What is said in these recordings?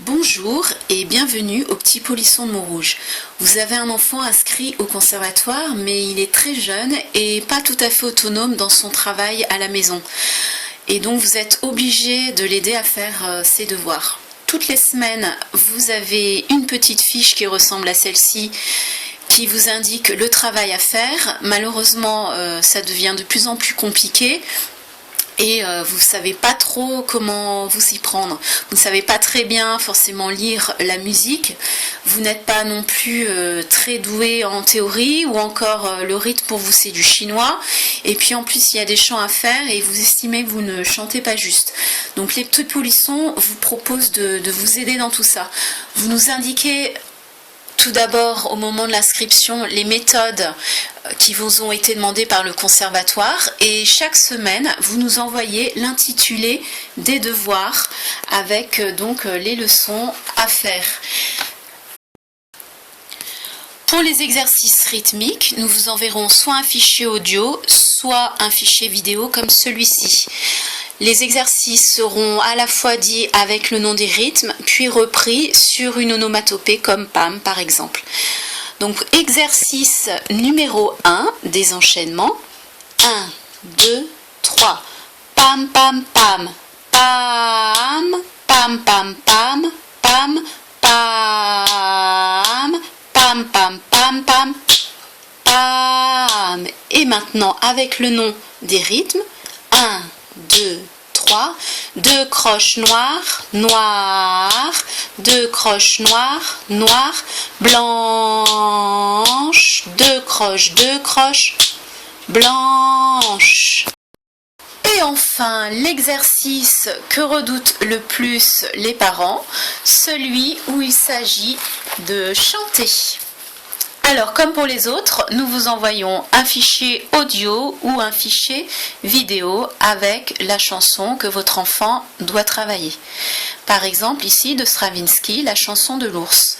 Bonjour et bienvenue au Petit Polisson de Montrouge. Vous avez un enfant inscrit au conservatoire, mais il est très jeune et pas tout à fait autonome dans son travail à la maison. Et donc vous êtes obligé de l'aider à faire ses devoirs. Toutes les semaines, vous avez une petite fiche qui ressemble à celle-ci, qui vous indique le travail à faire. Malheureusement, ça devient de plus en plus compliqué. Et vous ne savez pas trop comment vous y prendre. Vous ne savez pas très bien forcément lire la musique. Vous n'êtes pas non plus très doué en théorie, ou encore le rythme pour vous c'est du chinois. Et puis en plus il y a des chants à faire et vous estimez que vous ne chantez pas juste. Donc les petits polissons vous proposent de vous aider dans tout ça. Vous nous indiquez tout d'abord, au moment de l'inscription, les méthodes qui vous ont été demandées par le conservatoire, et chaque semaine, vous nous envoyez l'intitulé des devoirs avec donc les leçons à faire. Pour les exercices rythmiques, nous vous enverrons soit un fichier audio, soit un fichier vidéo comme celui-ci. Les exercices seront à la fois dits avec le nom des rythmes, puis repris sur une onomatopée comme PAM par exemple. Donc exercice numéro 1 des enchaînements. 1, 2, 3. Pam, pam, pam. Pam, pam, pam, pam. Pam, pam. Pam, pam, pam, pam. Pam. Et maintenant avec le nom des rythmes. 1, 2, 3, 2 croches noires, noires, 2 croches noires, noires, blanches, 2 croches, blanches. Et enfin, l'exercice que redoutent le plus les parents, celui où il s'agit de chanter. Alors, comme pour les autres, nous vous envoyons un fichier audio ou un fichier vidéo avec la chanson que votre enfant doit travailler. Par exemple, ici, de Stravinsky, la chanson de l'ours.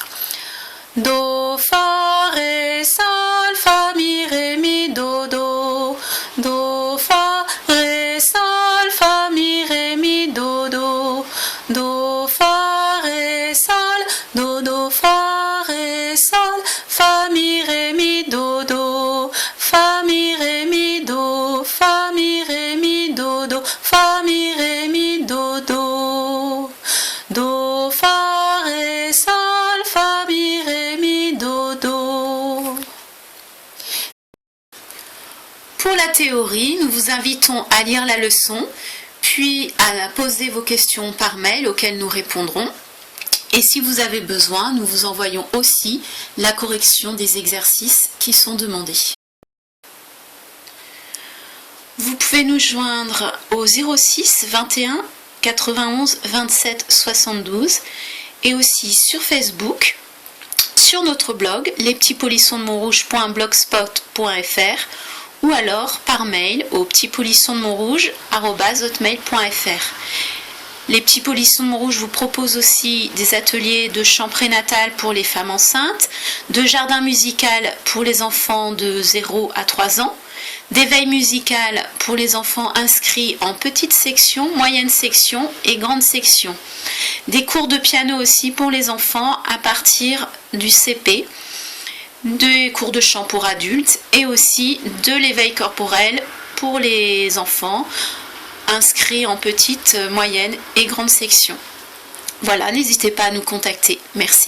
Do, fa, ré, sol, fa, mi, ré, mi, do, do. Do, fa, ré, sol, fa, mi, ré, mi, do, do. Do, fa, ré, sol, do, fa, ré, sol. Fa, mi, ré, mi, do, do. Fa, mi, ré, mi, do. Fa, mi, ré, mi, do, do. Fa, mi, ré, mi, do, do. Do, fa, ré, sol. Fa, mi, ré, mi, do, do. Pour la théorie, nous vous invitons à lire la leçon, puis à poser vos questions par mail auxquelles nous répondrons. Et si vous avez besoin, nous vous envoyons aussi la correction des exercices qui sont demandés. Vous pouvez nous joindre au 06 21 91 27 72 et aussi sur Facebook, sur notre blog lespetitspolissonsdemontrouge.blogspot.fr ou alors par mail au petitspolissonsdemontrouge@hotmail.fr. Les Petits Polissons de Montrouge vous proposent aussi des ateliers de chant prénatal pour les femmes enceintes, de jardin musical pour les enfants de 0 à 3 ans, d'éveil musical pour les enfants inscrits en petite section, moyenne section et grande section, des cours de piano aussi pour les enfants à partir du CP, des cours de chant pour adultes et aussi de l'éveil corporel pour les enfants inscrits en petite, moyenne et grande section. Voilà, n'hésitez pas à nous contacter. Merci.